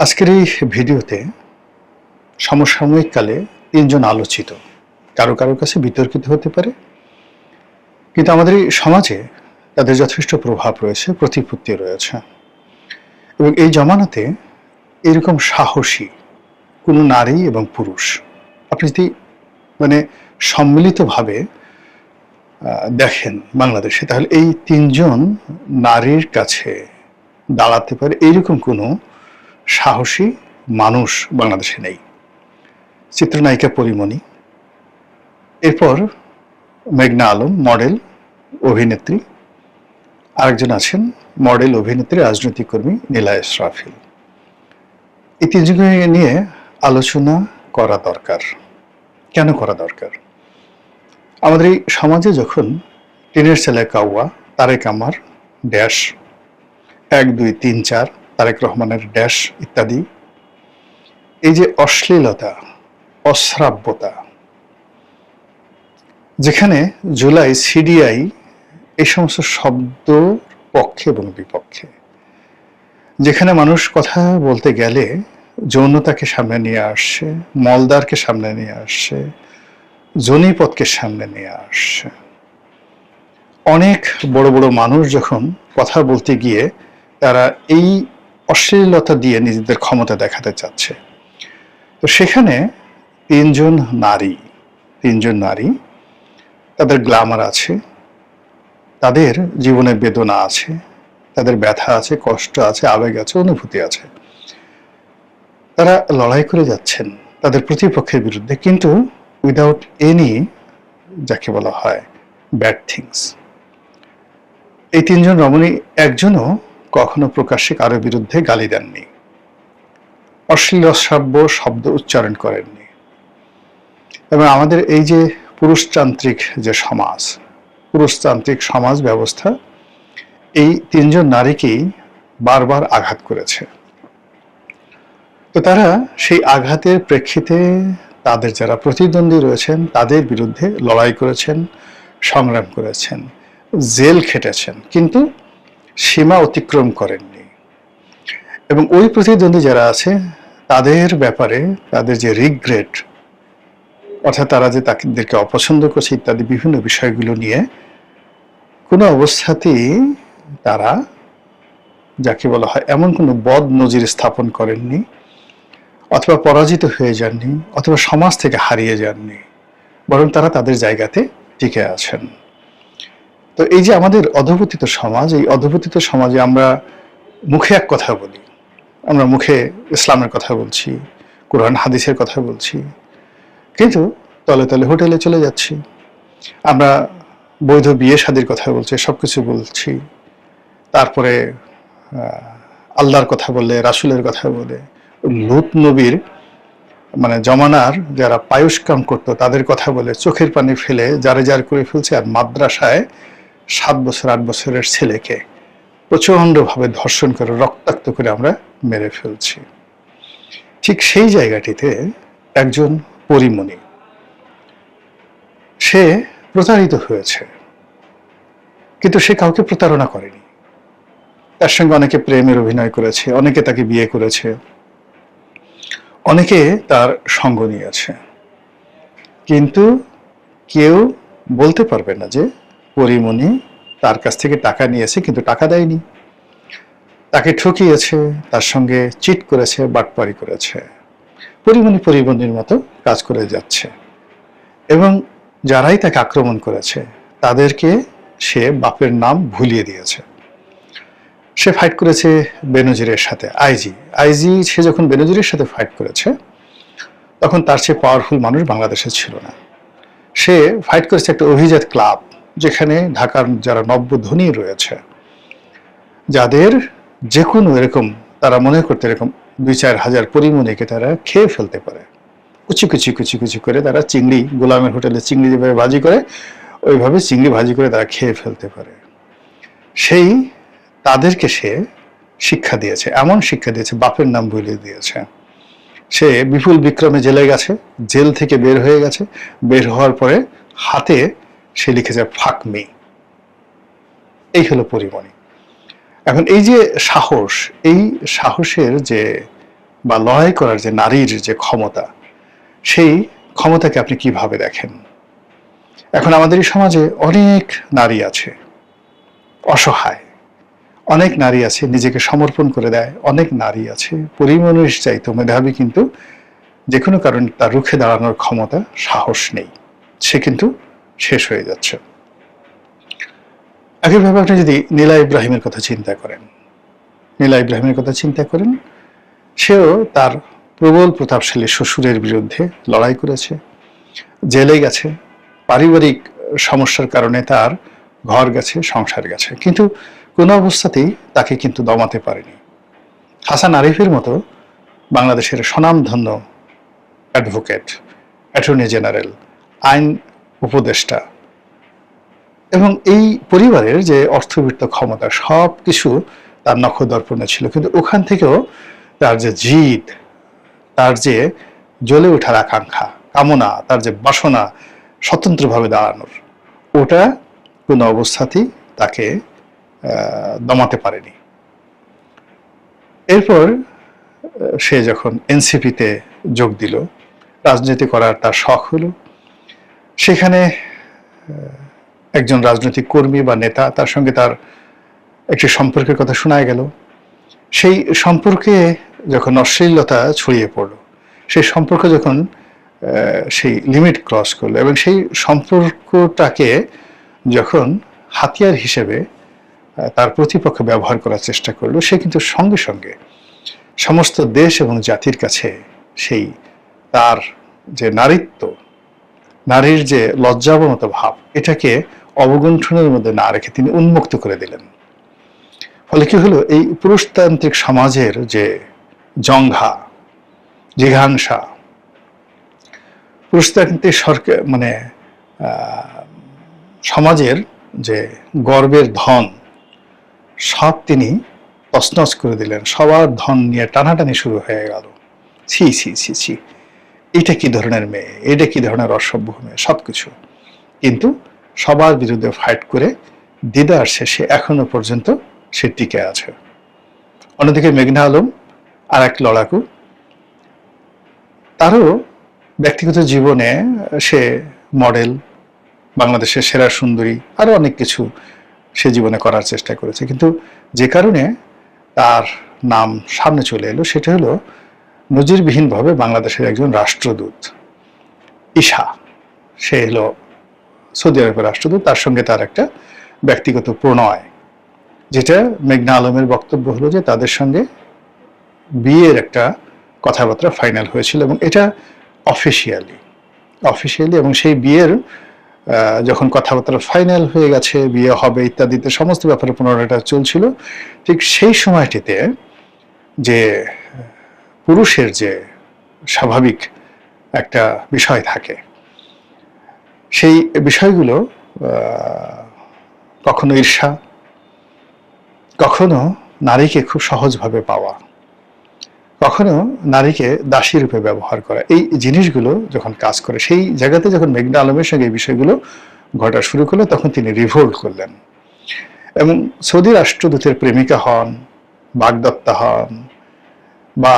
আজকের এই ভিডিওতে সমসাময়িক কালে তিনজন আলোচিত, কারো কারো কাছে বিতর্কিত হতে পারে, কিন্তু আমাদের এই সমাজে তাদের যথেষ্ট প্রভাব রয়েছে, প্রতিপত্তি রয়েছে। এবং এই জমানাতে এরকম সাহসী কোনো নারী এবং পুরুষ আপনি যদি সম্মিলিতভাবে দেখেন বাংলাদেশে, তাহলে এই তিনজন নারীর কাছে দাঁড়াতে পারে এইরকম কোনো সাহসী মানুষ বাংলাদেশে নেই। চিত্রনায়িকা পরিমণি, এরপর মেঘনা আলম মডেল অভিনেত্রী, আরেকজন আছেন মডেল অভিনেত্রী রাজনৈতিক কর্মী নীলা ইসরাফিল। এই তিনজনকে নিয়ে আলোচনা করা দরকার। কেন করা দরকার? আমাদের এই সমাজে যখন টিনের ছেলে কাউয়া, তারেক আমার ড্যাশ 1, 2, 3, 4, তারেক রহমানের ড্যাশ ইত্যাদি, এই যে অশ্লীলতা, অশ্রাব্যতা, যেখানে জুলাই, সিডিআই এই সমস্ত শব্দ পক্ষে এবং বিপক্ষে, যেখানে মানুষ কথা বলতে গেলে যৌনতাকে সামনে নিয়ে আসছে, মলদারকে সামনে নিয়ে আসছে, জনিপথকে সামনে নিয়ে আসছে। অনেক বড় বড় মানুষ যখন কথা বলতে গিয়ে তারা এই অশ্লীলতা দিয়ে নিজেদের ক্ষমতা দেখাতে চাচ্ছে, তো সেখানে তিনজন নারী, তাদের গ্ল্যামার আছে, তাদের জীবনে বেদনা আছে, তাদের ব্যথা আছে, কষ্ট আছে, আবেগ আছে, অনুভূতি আছে। তারা লড়াই করে যাচ্ছেন তাদের প্রতিপক্ষের বিরুদ্ধে, কিন্তু উইদাউট এনি, যাকে বলা হয়, ব্যাড থিংস। এই তিনজন রমণী একজনও কখনো প্রকাশ্যে কারো বিরুদ্ধে গালি দেননি, অশ্লীল অশ্রাব্য শব্দ উচ্চারণ করেননি। এবং আমাদের এই যে পুরুষতান্ত্রিক যে সমাজ, পুরুষতান্ত্রিক সমাজ ব্যবস্থা এই তিনজন নারীকেই বারবার আঘাত করেছে। তো তারা সেই আঘাতের প্রেক্ষিতে তাদের যারা প্রতিদ্বন্দ্বী রয়েছেন তাদের বিরুদ্ধে লড়াই করেছেন, সংগ্রাম করেছেন, জেল খেটেছেন, কিন্তু সীমা অতিক্রম করেননি। এবং ওই প্রতিদ্বন্দ্বী যারা আছে তাদের ব্যাপারে তাদের যে রিগ্রেট, অর্থাৎ তারা যে তাদেরকে অপছন্দ করছে ইত্যাদি বিভিন্ন বিষয়গুলো নিয়ে কোনো অবস্থাতেই তারা, যাকে বলা হয়, এমন কোনো বদ নজির স্থাপন করেননি, অথবা পরাজিত হয়ে যাননি, অথবা সমাজ থেকে হারিয়ে যাননি, বরং তারা তাদের জায়গাতে টিকে আছেন। তো এই যে আমাদের অধঃপতিত সমাজ, এই অধঃপতিত সমাজে আমরা মুখে এক কথা বলি, আমরা মুখে ইসলামের কথা বলছি, কোরআন হাদিসের কথা বলছি, কিন্তু তলে তলে হোটেলে চলে যাচ্ছি। আমরা বৈধ বিয়ে শাদীর কথা বলছি, সবকিছু বলছি, তারপরে আল্লাহর কথা বলে, রাসূলের কথা বলে, লূত নবীর জমানার যারা পায়ুষ্কাম করতো তাদের কথা বলে চোখের পানি ফেলে জারে করে ফেলছে। আর মাদ্রাসায় 7 বছর 8 বছরের ছেলেকে প্রচণ্ডভাবে ধর্ষণ করে রক্তাক্ত করে আমরা মেরে ফেলছি। ঠিক সেই জায়গাটিতে একজন পরিমণি, সে প্রতারিত হয়েছে, কিন্তু সে কাউকে প্রতারণা করেনি। তার সঙ্গে অনেকে প্রেমের অভিনয় করেছে, অনেকে তাকে বিয়ে করেছে, অনেকে তার সঙ্গ নিয়েছে, কিন্তু কেউ বলতে পারবে না যে পরিমণি তার কাছ থেকে টাকা নিয়েছে কিন্তু টাকা দেয়নি, তাকে ঠকিয়েছে, তার সঙ্গে চিট করেছে, বাটপারি করেছে। পরিমণির মতো কাজ করে যাচ্ছে। এবং যারাই তাকে আক্রমণ করেছে তাদেরকে সে বাপের নাম ভুলিয়ে দিয়েছে। সে ফাইট করেছে বেনজিরের সাথে, আইজি সে যখন বেনজিরের সাথে ফাইট করেছে তখন তার চেয়ে পাওয়ারফুল মানুষ বাংলাদেশে ছিল না। সে ফাইট করেছে একটা অভিজাত ক্লাব, যেখানে ঢাকার যারা নব্যধনী রয়েছে, যাদের যে কোনো এরকম তারা মনে করতে এরকম 2-4 হাজার পরিমণিকে তারা খেয়ে ফেলতে পারে। কুচি কুচি করে তারা চিংড়ি, গোলামের হোটেলে চিংড়ি যেভাবে ভাজি করে ওইভাবে চিংড়ি ভাজি করে তারা খেয়ে ফেলতে পারে। সেই তাদেরকে সে শিক্ষা দিয়েছে, এমন শিক্ষা দিয়েছে, বাপের নাম ভুলিয়ে দিয়েছে। সে বিপুল বিক্রমে জেলে গেছে, জেল থেকে বের হয়ে গেছে, বের হওয়ার পরে হাতে সে লিখেছে ফাকমি। এই হলো পরিমণি। এখন এই যে সাহস, এই সাহসের যে বা লড়াই করার যে নারীর যে ক্ষমতা, সেই ক্ষমতাকে আপনি কিভাবে দেখেন? এখন আমাদের এই সমাজে অনেক নারী আছে অসহায়, অনেক নারী আছে নিজেকে সমর্পণ করে দেয়, অনেক নারী আছে পরিমাণের চাইতে মেধাবী, কিন্তু যে কোনো কারণে তার রুখে দাঁড়ানোর ক্ষমতা, সাহস নেই, সে কিন্তু শেষ হয়ে যাচ্ছে। একইভাবে আপনি যদি নীলা ইব্রাহিমের কথা চিন্তা করেন, সেও তার প্রবল প্রতাপশালী শ্বশুরের বিরুদ্ধে লড়াই করেছে, জেলে গেছে, পারিবারিক সমস্যার কারণে তার ঘর গেছে, সংসার গেছে, কিন্তু কোনো অবস্থাতেই তাকে কিন্তু দমাতে পারেনি। হাসান আরিফের মতো বাংলাদেশের স্বনামধন্য অ্যাডভোকেট, অ্যাটর্নি জেনারেল, আইন উপদেষ্টা, এবং এই পরিবারের যে অর্থবিত্ত ক্ষমতা, সব কিছু তার নখদর্পণে ছিল, কিন্তু ওখান থেকেও তার যে জিদ, তার যে জ্বলে ওঠার আকাঙ্ক্ষা, কামনা, তার যে বাসনা স্বতন্ত্রভাবে দাঁড়ানোর, ওটা কোনো অবস্থাতেই তাকে দমাতে পারেনি। এরপর সে যখন এনসিপিতে যোগ দিল, রাজনীতি করার তার শখ হলো, সেখানে একজন রাজনৈতিক কর্মী বা নেতা, তার সঙ্গে তার একটি সম্পর্কের কথা শোনা গেল। সেই সম্পর্কে যখন অশ্লীলতা ছড়িয়ে পড়ল, সেই সম্পর্ক যখন সেই লিমিট ক্রস করলো এবং সেই সম্পর্কটাকে যখন হাতিয়ার হিসেবে তার প্রতিপক্ষ ব্যবহার করার চেষ্টা করলো, সে কিন্তু সঙ্গে সঙ্গে সমস্ত দেশ এবং জাতির কাছে সেই তার যে নারীত্ব, নারীর যে লজ্জাবনত ভাব, এটাকে অবগুণ্ঠনের মধ্যে না রেখে তিনি উন্মুক্ত করে দিলেন। ফলে কি হলো, এই পুরুষতান্ত্রিক সমাজের যে জঙ্ঘা, জিঘাংসা, পুরুষতান্ত্রিক সরকার মানে সমাজের যে গর্বের ধন, সব তিনি তছনছ করে দিলেন। সবার ধন নিয়ে টানাটানি শুরু হয়ে গেল। ছি ছি ছি ছি, এটা কি ধরনের মেয়ে, এটা কি ধরনের অসভ্য মেয়ে, সবকিছু। কিন্তু সবার বিরুদ্ধে ফাইট করে দিদার শেষে এখনো পর্যন্ত সে টিকে আছে। অন্যদিকে মেঘনা আলম আর এক লড়াকু, তারও ব্যক্তিগত জীবনে সে মডেল, বাংলাদেশের সেরা সুন্দরী, আরো অনেক কিছু সে জীবনে করার চেষ্টা করেছে, কিন্তু যে কারণে তার নাম সামনে চলে এলো, সেটা হলো নজিরবিহীনভাবে বাংলাদেশের একজন রাষ্ট্রদূত ঈশা, সে হলো সৌদি আরবের রাষ্ট্রদূত, তার সঙ্গে তার একটা ব্যক্তিগত প্রণয়, যেটা মেঘনা আলমের বক্তব্য হলো যে তাদের সঙ্গে বিয়ের একটা কথাবার্তা ফাইনাল হয়েছিল, এবং এটা অফিসিয়ালি, এবং সেই বিয়ের যখন কথাবার্তা ফাইনাল হয়ে গেছে, বিয়ে হবে ইত্যাদিতে সমস্ত ব্যাপারে পুনরাটা চলছিল, ঠিক সেই সময়টিতে যে পুরুষের যে স্বাভাবিক একটা বিষয় থাকে, সেই বিষয়গুলো কখনো ঈর্ষা, কখনো নারীকে খুব সহজভাবে পাওয়া, কখনো নারীকে দাসী রূপে ব্যবহার করা, এই জিনিসগুলো যখন কাজ করে, সেই জায়গাতে যখন মেঘনা আলমের সঙ্গে এই বিষয়গুলো ঘটা শুরু করলো, তখন তিনি রিভোল্ট করলেন এবং সৌদি রাষ্ট্রদূতের প্রেমিকা হন, বাগদত্তা হন, বা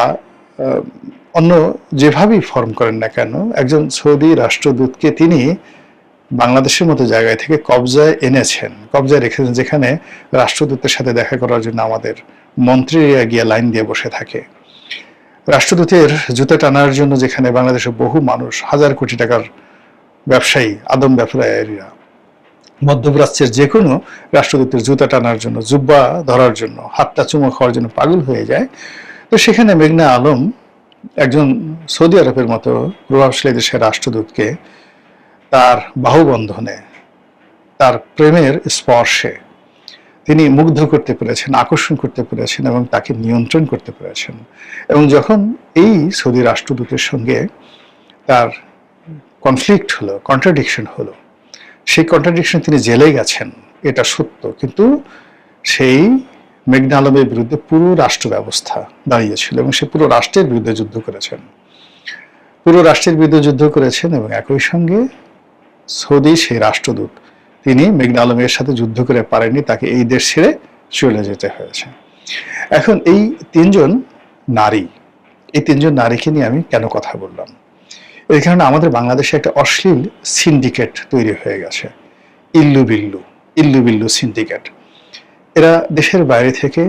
অন্য যেভাবেই ফর্ম করেন না কেন, একজন সৌদি রাষ্ট্রদূতকে তিনি বাংলাদেশের মতো জায়গায় থেকে কবজায় এনেছেন, কবজায় রেখেছেন, যেখানে রাষ্ট্রদূতের সাথে দেখা করার জন্য আমাদের মন্ত্রীরা গিয়ে লাইন দিয়ে বসে থাকে। রাষ্ট্রদূতের জুতা টানার জন্য যেখানে বাংলাদেশের বহু মানুষ, হাজার কোটি টাকার ব্যবসায়ী, আদম ব্যবসায়ীরা মধ্যপ্রাচ্যের যে কোনো রাষ্ট্রদূতের জুতা টানার জন্য, জুব্বা ধরার জন্য, হাতটা চুমো খাওয়ার জন্য পাগল হয়ে যায়, তো সেখানে মেঘনা আলম একজন সৌদি আরবের মতো প্রভাবশালী দেশের রাষ্ট্রদূতকে তার বাহুবন্ধনে, তার প্রেমের স্পর্শে তিনি মুগ্ধ করতে পেরেছেন, আকর্ষণ করতে পেরেছেন এবং তাকে নিয়ন্ত্রণ করতে পেরেছেন। এবং যখন এই সৌদি রাষ্ট্রদূতের সঙ্গে তার কনফ্লিক্ট হলো, কন্ট্রাডিকশন হলো, সেই কন্ট্রাডিকশন তিনি জেলে গেছেন, এটা সত্য, কিন্তু সেই মেঘনা আলমের বিরুদ্ধে পুরো রাষ্ট্র ব্যবস্থা দাঁড়িয়েছিল এবং সে পুরো রাষ্ট্রের বিরুদ্ধে যুদ্ধ করেছেন, এবং একই সঙ্গে সৌদি সেই রাষ্ট্রদূত, তিনি মেঘনা আলমের সাথে যুদ্ধ করে পারেননি, তাকে এই দেশ ছেড়ে চলে যেতে হয়েছে। এখন এই তিনজন নারী, এই তিনজন নারীকে নিয়ে আমি কেন কথা বললাম? এই কারণে আমাদের বাংলাদেশে একটা অশ্লীল সিন্ডিকেট তৈরি হয়ে গেছে, ইল্লু বিল্লু, ইল্লু বিল্লু সিন্ডিকেট। এরা দেশের বাইরে থেকে,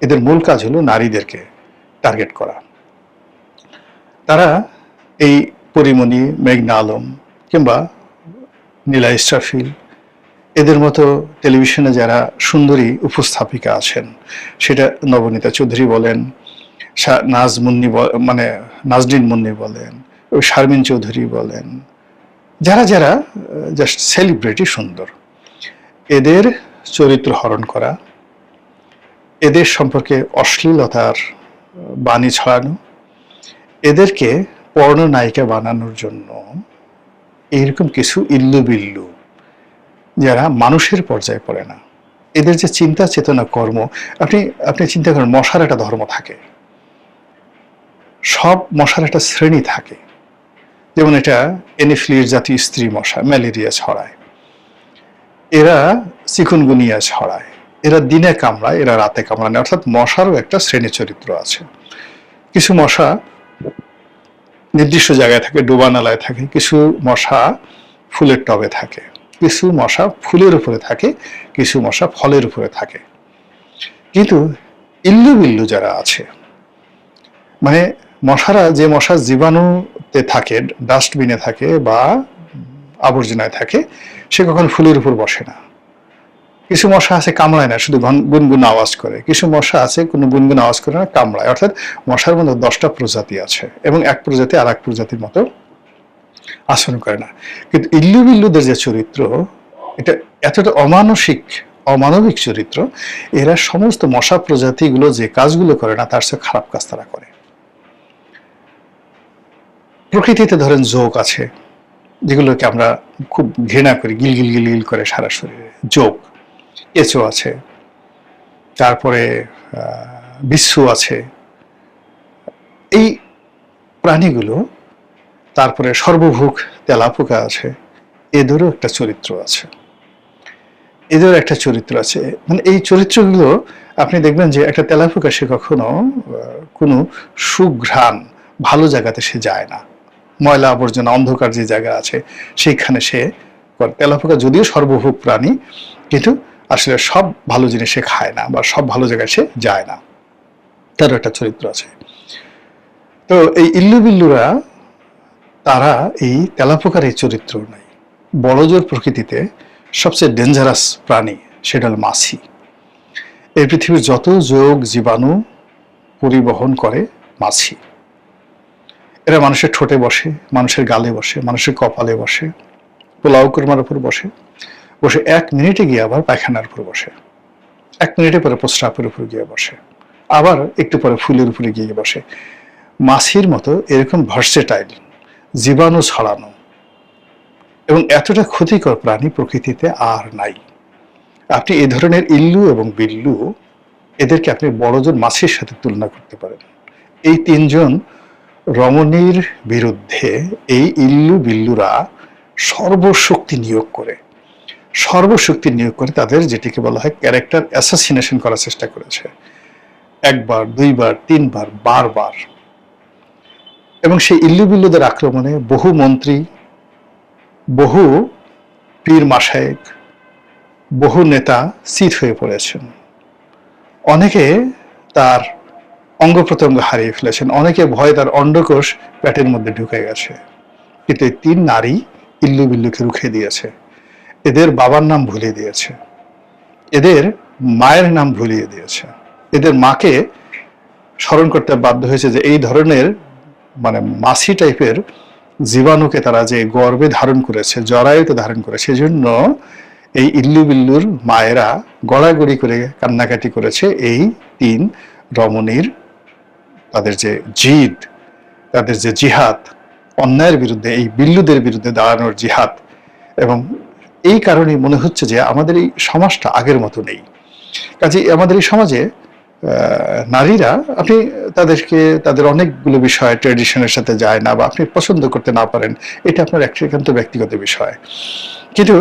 এদের মূল কাজ হলো নারীদেরকে টার্গেট করা। তারা এই পরিমণি, মেঘনা আলম কিংবা নীলা ইসরাফিল, এদের মতো টেলিভিশনে যারা সুন্দরী উপস্থাপিকা আছেন, সেটা নবনীতা চৌধুরী বলেন, মানে নাজনীন মুন্নি বলেন, শারমিন চৌধুরী বলেন, যারা যারা জাস্ট সেলিব্রিটি সুন্দর, এদের চরিত্র হরণ করা, এদের সম্পর্কে অশ্লীলতার বাণী ছড়ানো, এদেরকে পর্ণ নায়িকা বানানোর জন্য এইরকম কিছু ইল্লু বিল্লু যারা মানুষের পর্যায়ে পড়ে না, এদের যে চিন্তা চেতনা কর্ম, আপনি চিন্তা করেন, মশার একটা ধর্ম থাকে, সব মশার একটা শ্রেণী থাকে। যেমন এটা এনিফ্লিস জাতীয় স্ত্রী মশা, ম্যালেরিয়া ছড়ায়, এরা চিকুনগুনিয়া ছড়ায়, এরা দিনে কামড়ায়, এরা রাতে কামড়ায় না, অর্থাৎ মশারও একটা শ্রেণী চরিত্র আছে। কিছু মশা নির্দিষ্ট জায়গায় থাকে, ডোবানালায় থাকে, কিছু মশা ফুলের টবে থাকে, কিছু মশা ফুলের উপরে থাকে, কিছু মশা ফলের উপরে থাকে। কিন্তু ইল্লু বিল্লু যারা আছে, মানে মশারা যে মশার জীবাণুতে থাকে, ডাস্টবিনে থাকে বা আবর্জনায় থাকে, সে কখনো ফুলের উপর বসে না। কিছু মশা আছে কামড়ায় না, শুধু গুনগুন আওয়াজ করে। কিছু মশা আছে কোনো গুনগুন আওয়াজ করে না, কামড়ায়। অর্থাৎ মশার মধ্যে 10টা প্রজাতি আছে এবং এক প্রজাতি আর এক প্রজাতির মতো আচরণ করে না। কিন্তু ইল্লু বিল্লুদের যে চরিত্র, এটা এতটা অমানবিক চরিত্র, এরা সমস্ত মশা প্রজাতিগুলো যে কাজগুলো করে না, তার চেয়ে খারাপ কাজ তারা করে। প্রকৃতিতে ধরেন যোগ আছে, যেগুলোকে আমরা খুব ঘৃণা করি, গিলগিল গিলগিল করে সারা শরীরে, যোগ। কেঁচো আছে, তারপরে বিচ্ছু আছে, এই প্রাণীগুলো, তারপরে সর্বভুক তেলাপোকা আছে, এদেরও একটা চরিত্র আছে, এদেরও একটা চরিত্র আছে। মানে এই চরিত্রগুলো আপনি দেখবেন যে একটা তেলাপোকা সে কখনো কোনো সুঘ্রাণ ভালো জায়গাতে সে যায় না, ময়লা আবর্জনা অন্ধকার যে জায়গা আছে সেইখানে সে, তেলাপোকা যদিও সর্বভুক প্রাণী, কিন্তু আসলে সব ভালো জিনিস সে খায় না বা সব ভালো জায়গায় সে যায় না, তারও একটা চরিত্র আছে। তো এই ইল্লু বিল্লুরা, তারা এই তেলাপোকার এই চরিত্র নাই। বড়জোর প্রকৃতিতে সবচেয়ে ডেঞ্জারাস প্রাণী সেটা হল মাছি। এই পৃথিবীর যত যোগ জীবাণু পরিবহন করে মাছি। এরা মানুষের ঠোঁটে বসে, মানুষের গালে বসে, মানুষের কপালে বসে, পোলাও কুরমার উপর বসে, বসে 1 মিনিটে গিয়ে আবার পায়খানার উপর বসে, 1 মিনিটে পরে প্রস্রাবের উপর গিয়ে বসে, আবার একটু পরে ফুলের উপরে গিয়ে বসে। মাছির মতো এরকম ভার্সেটাইল, জীবাণু ছড়ানো এবং এতটা ক্ষতিকর প্রাণী প্রকৃতিতে আর নাই। আপনি এই ধরনের ইল্লু এবং বিল্লু, এদেরকে আপনি বড়জোর মাছির সাথে তুলনা করতে পারেন। এই 3 জন রমণীর বিরুদ্ধে এই ইল্লু বিল্লুরা সর্বশক্তি নিয়োগ করে, তাদের যেটিকে বলা হয় ক্যারেক্টার অ্যাসাসিনেশন করার চেষ্টা করেছে, 1 বার 2 বার 3 বার, বারবার। এবং সেই ইল্লু বিল্লুদের আক্রমণে বহু মন্ত্রী, বহু পীর মাশায়েখ, বহু নেতা চিত হয়ে পড়েছেন। অনেকে তার অঙ্গ প্রত্যঙ্গ হারিয়ে ফেলেছেন, অনেকে ভয়ে তার অন্ডকোষ পেটের মধ্যে ঢুকে গেছে। কিন্তু এই 3 নারী ইল্লু বিল্লুকে রুখে দিয়েছে, এদের বাবার নাম ভুলিয়ে দিয়েছে, এদের মায়ের নাম ভুলিয়ে দিয়েছে, এদের মাকে স্মরণ করতে বাধ্য হয়েছে যে এই ধরনের মানে মাছি টাইপের জীবাণুকে তারা যে গর্ভে ধারণ করেছে, জরায়ুতে ধারণ করে, সেজন্য এই ইল্লু বিল্লুর মায়েরা গড়াগড়ি করে কান্নাকাটি করেছে এই 3 রমণীর, তাদের যে জিদ, তাদের যে জিহাদ, অন্যায়ের বিরুদ্ধে, এই বিল্লুদের বিরুদ্ধে দাঁড়ানোর জিহাদ। এবং এই কারণেই মনে হচ্ছে যে আমাদের এই সমাজটা আগের মতো নেই। কাজে আমাদের এই সমাজে নারীরা, আপনি তাদেরকে, তাদের অনেকগুলো বিষয় ট্র্যাডিশনের সাথে যায় না বা আপনি পছন্দ করতে না পারেন, এটা আপনার একান্ত ব্যক্তিগত বিষয়। কিন্তু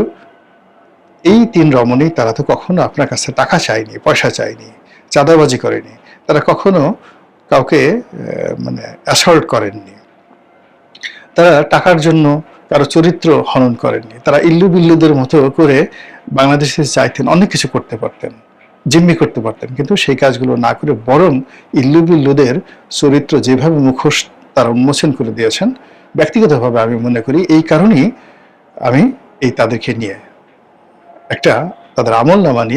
এই 3 রমণী, তারা তো কখনো আপনার কাছে টাকা চায়নি, পয়সা চায়নি, চাঁদাবাজি করেনি, তারা কখনো কাউকে মানে অ্যাসল্ট করেননি, তারা টাকার জন্য কারো চরিত্র হনন করেননি, তারা ইল্লু বিল্লুদের মতো করে বাংলাদেশে চাইতেন অনেক কিছু করতে পারতেন, জিম্মি করতে পারতেন, কিন্তু সেই কাজগুলো না করে বরং ইল্লু বিল্লুদের চরিত্র যেভাবে মুখোশ তারা উন্মোচন করে দিয়েছেন, ব্যক্তিগতভাবে আমি মনে করি এই কারণেই আমি তাদেরকে নিয়ে একটা তাদের আমল নামা নিয়ে